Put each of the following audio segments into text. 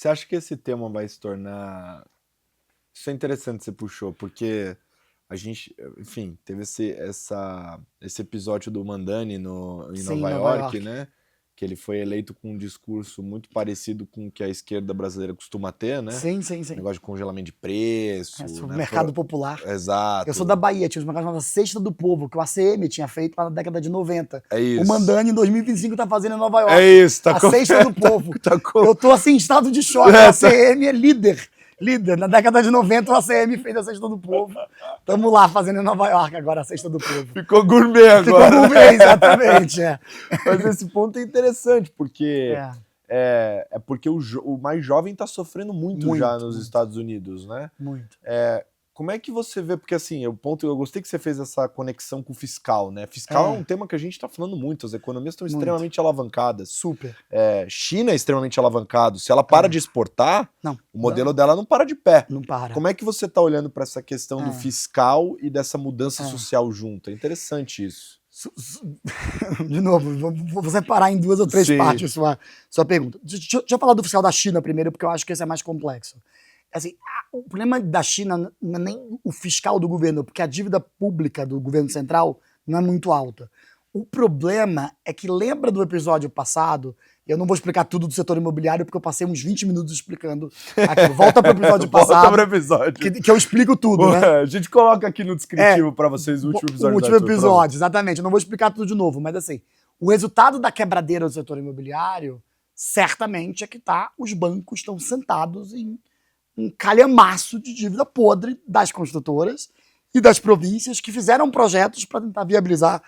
Você acha que esse tema vai se tornar... Isso é interessante, você puxou, porque a gente, enfim, teve esse episódio do Mandani em Sim, Nova Nova York, York. né? Que ele foi eleito com um discurso muito parecido com o que a esquerda brasileira costuma ter, né? Sim, sim, sim. Negócio de congelamento de preço, né? Mercado popular. Eu sou da Exato. Bahia, tinha um mercado chamado Cesta do Povo, que o ACM tinha feito lá na década de 90. É O isso. Mandani, em 2025, tá fazendo em Nova É York. isso, tá A com... Cesta do Povo. tá com... Eu tô assim, em estado de choque. O ACM é líder. Líder. Na década de 90, o ACM fez a Cesta do Povo. Estamos lá fazendo em Nova York agora a Cesta do Povo. Ficou gourmet agora. Ficou gourmet, exatamente. É. Mas esse ponto é interessante, porque É. é porque o mais jovem está sofrendo muito já nos Estados Unidos, né? Muito. Como é que você vê? Porque assim, eu gostei que você fez essa conexão com o fiscal, né? Fiscal é um tema que a gente está falando muito, as economias estão extremamente alavancadas. Super. China é extremamente alavancado. Se ela para de exportar, Não, o modelo dela não para de pé. não para. Como é que você está olhando para essa questão do fiscal e dessa mudança social junto? É interessante isso. De novo, vou separar em 2 ou 3 partes sua pergunta. Deixa eu falar do fiscal da China primeiro, porque eu acho que esse é mais complexo. Assim, o problema da China não é nem o fiscal do governo, porque a dívida pública do governo central não é muito alta. O problema é que, lembra do episódio passado, eu não vou explicar tudo do setor imobiliário, porque eu passei uns 20 minutos explicando aquilo. Volta para o episódio passado, Volta pro episódio. Que eu explico tudo, né? A gente coloca aqui no descritivo para vocês o último episódio. O último episódio, exatamente. Eu não vou explicar tudo de novo, mas assim, o resultado da quebradeira do setor imobiliário, certamente é que os bancos estão sentados em um calhamaço de dívida podre das construtoras e das províncias que fizeram projetos para tentar viabilizar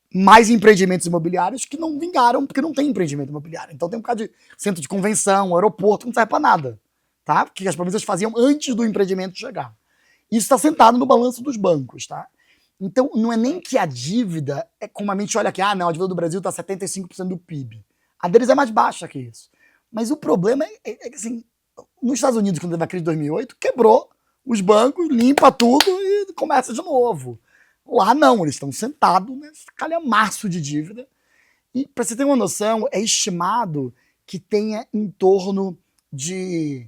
mais empreendimentos imobiliários que não vingaram, porque não tem empreendimento imobiliário. Então tem um bocado de centro de convenção, aeroporto, não serve para nada, tá? Porque as províncias faziam antes do empreendimento chegar. Isso está sentado no balanço dos bancos, tá? Então não é nem que a dívida, é como a gente olha aqui, não, a dívida do Brasil está 75% do PIB. A deles é mais baixa que isso. Mas o problema é que, assim, nos Estados Unidos, quando teve a crise de 2008, quebrou os bancos, limpa tudo e começa de novo. Lá não, eles estão sentados nesse calhamaço de dívida. E, para você ter uma noção, é estimado que tenha em torno de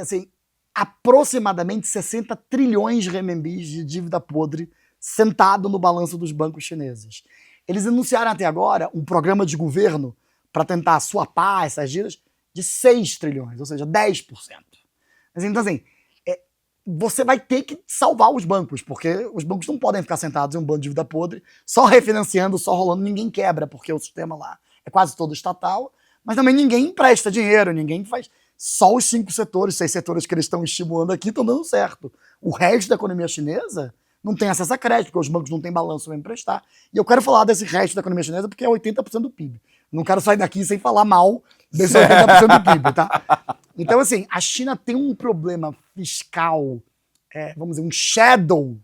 assim, aproximadamente 60 trilhões de renminbis de dívida podre sentado no balanço dos bancos chineses. Eles anunciaram até agora um programa de governo para tentar swapar essas dívidas de 6 trilhões, ou seja, 10%. Então, assim, você vai ter que salvar os bancos, porque os bancos não podem ficar sentados em um bando de dívida podre, só refinanciando, só rolando, ninguém quebra, porque o sistema lá é quase todo estatal, mas também ninguém empresta dinheiro, ninguém faz... Só os 5 setores, 6 setores que eles estão estimulando aqui estão dando certo. O resto da economia chinesa não tem acesso a crédito, porque os bancos não têm balanço para emprestar. E eu quero falar desse resto da economia chinesa porque é 80% do PIB. Não quero sair daqui sem falar mal desse 80% do PIB, tá? Então, assim, a China tem um problema fiscal, vamos dizer, um shadow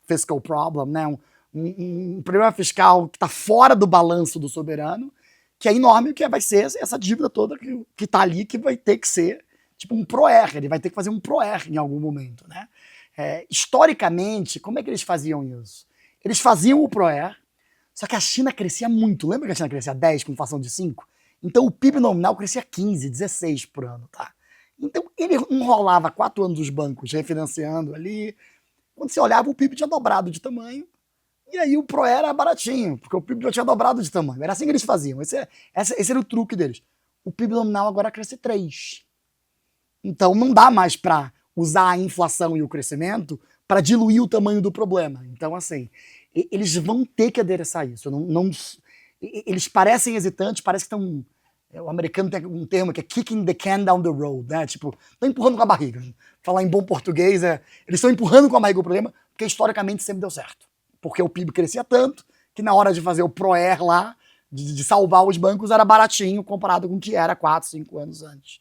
fiscal problem, né? Um problema fiscal que está fora do balanço do soberano, que é enorme, que vai ser essa dívida toda que está ali, que vai ter que ser tipo um PROER, ele vai ter que fazer um PROER em algum momento, né? Historicamente, como é que eles faziam isso? Eles faziam o PROER, só que a China crescia muito. Lembra que a China crescia 10 com inflação de 5? Então o PIB nominal crescia 15, 16 por ano, tá? Então ele enrolava 4 anos os bancos refinanciando ali. Quando você olhava, o PIB tinha dobrado de tamanho. E aí o PROER era baratinho, porque o PIB já tinha dobrado de tamanho. Era assim que eles faziam. Esse era o truque deles. O PIB nominal agora cresce 3. Então não dá mais para usar a inflação e o crescimento para diluir o tamanho do problema. Então, assim, eles vão ter que adereçar isso. Eles parecem hesitantes, parece que estão... O americano tem um termo que é kicking the can down the road, né? Tipo, estão empurrando com a barriga. Falar em bom português, eles estão empurrando com a barriga o problema, porque historicamente sempre deu certo. Porque o PIB crescia tanto que na hora de fazer o PROER lá, de salvar os bancos, era baratinho comparado com o que era 4, 5 anos antes.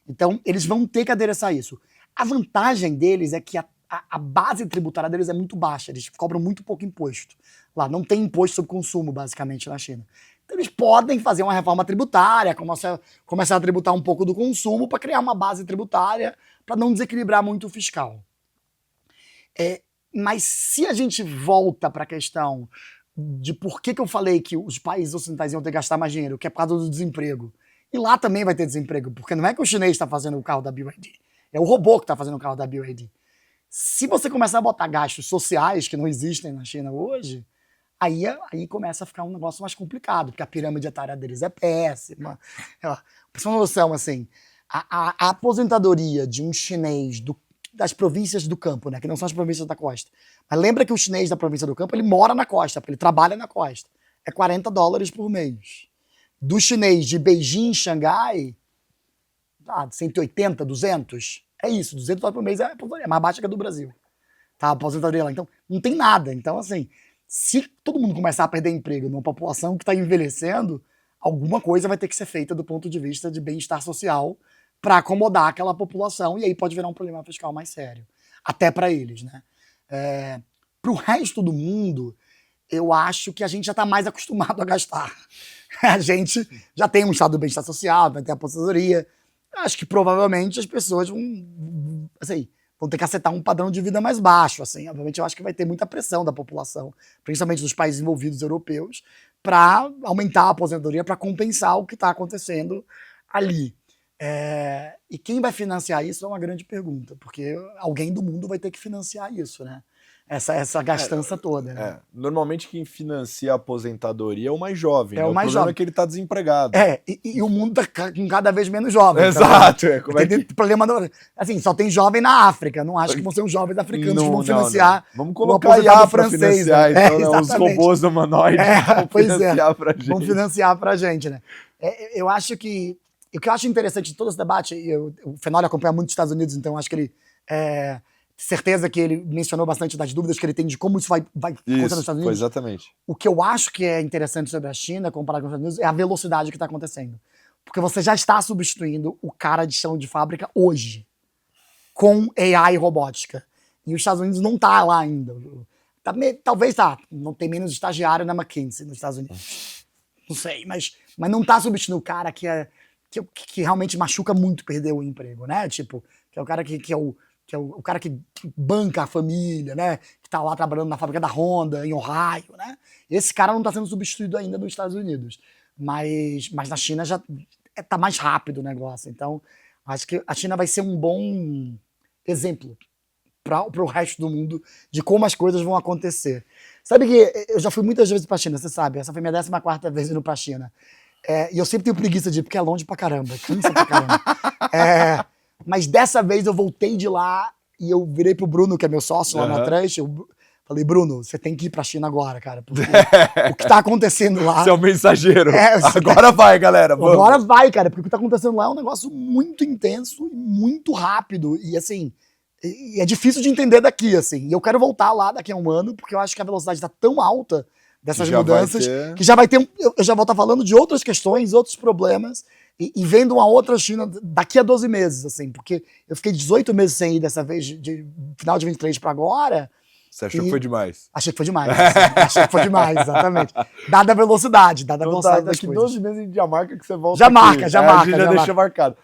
Então, eles vão ter que adereçar isso. A vantagem deles é que a base tributária deles é muito baixa, eles cobram muito pouco imposto. Lá não tem imposto sobre consumo, basicamente, na China. Então, eles podem fazer uma reforma tributária, começar a tributar um pouco do consumo para criar uma base tributária para não desequilibrar muito o fiscal. Mas se a gente volta para a questão de por que eu falei que os países ocidentais iam ter que gastar mais dinheiro, que é por causa do desemprego, E lá também vai ter desemprego, porque não é que o chinês está fazendo o carro da BYD, é o robô que está fazendo o carro da BYD. Se você começar a botar gastos sociais que não existem na China hoje, aí começa a ficar um negócio mais complicado, porque a pirâmide etária deles é péssima. Pra você ter uma noção, assim, a aposentadoria de um chinês das províncias do campo, né, que não são as províncias da costa, mas lembra que o chinês da província do campo, ele mora na costa, porque ele trabalha na costa, é $40 por mês. Do chinês de Beijing, Xangai, 180, 200, é isso, $200 por mês é mais baixa que a do Brasil. Tá, a aposentadoria lá. Então, não tem nada. Então, assim, se todo mundo começar a perder emprego numa população que está envelhecendo, alguma coisa vai ter que ser feita do ponto de vista de bem-estar social para acomodar aquela população, e aí pode virar um problema fiscal mais sério. Até para eles, né? Para o resto do mundo, eu acho que a gente já está mais acostumado a gastar. A gente já tem um estado do bem-estar social, vai ter a aposentadoria. Acho que provavelmente as pessoas vão ter que aceitar um padrão de vida mais baixo. Assim. Obviamente, eu acho que vai ter muita pressão da população, principalmente dos países envolvidos europeus, para aumentar a aposentadoria, para compensar o que está acontecendo ali. E quem vai financiar isso é uma grande pergunta, porque alguém do mundo vai ter que financiar isso, né? Essa gastança toda. Né? Normalmente quem financia a aposentadoria é o mais jovem. O mais problema jovem. É que ele está desempregado. E o mundo está com cada vez menos jovem. Exato. Tem problema assim, só tem jovem na África. Não acho que vão ser os jovens africanos que vão financiar. Não. Vamos colocar IA para financiar, né? então, né? Os robôs humanoides vão financiar pra gente. Vão financiar pra gente, né? Eu acho que... O que eu acho interessante de todo esse debate, o Fenoli acompanha muito os Estados Unidos, então acho que ele... certeza que ele mencionou bastante das dúvidas que ele tem de como isso vai acontecer nos Estados Unidos. Foi exatamente. O que eu acho que é interessante sobre a China, comparado com os Estados Unidos, é a velocidade que está acontecendo. Porque você já está substituindo o cara de chão de fábrica hoje com AI e robótica. E os Estados Unidos não está lá ainda. Talvez não tem menos estagiário na McKinsey nos Estados Unidos. Não sei, mas não está substituindo o cara que realmente machuca muito perder o emprego, né? Tipo, que é o cara que é o cara que banca a família, né? Que tá lá trabalhando na fábrica da Honda, em Ohio, né? Esse cara não está sendo substituído ainda nos Estados Unidos. Mas na China já tá mais rápido o negócio. Então, acho que a China vai ser um bom exemplo para o resto do mundo de como as coisas vão acontecer. Sabe que eu já fui muitas vezes para a China, você sabe? Essa foi minha 14ª vez indo para a China. E eu sempre tenho preguiça de ir, porque é longe pra caramba, cansa pra caramba. Mas dessa vez eu voltei de lá e eu virei pro Bruno, que é meu sócio lá na Trash, eu falei, Bruno, você tem que ir pra China agora, cara, porque o que tá acontecendo lá... Você é o mensageiro. Agora vai, galera. Vamos. Agora vai, cara, porque o que tá acontecendo lá é um negócio muito intenso e muito rápido. E assim, é difícil de entender daqui, assim. E eu quero voltar lá daqui a um ano, porque eu acho que a velocidade tá tão alta dessas mudanças, que já vai ter eu já vou estar falando de outras questões, outros problemas, e vendo uma outra China daqui a 12 meses, assim, porque eu fiquei 18 meses sem ir dessa vez, de final de 23 para agora. Você achou que foi demais? Achei que foi demais. Achei que foi demais, exatamente. Dada a velocidade das daqui coisas. Daqui 12 meses em Dinamarca que você volta Já aqui. marca. Já deixa marcado.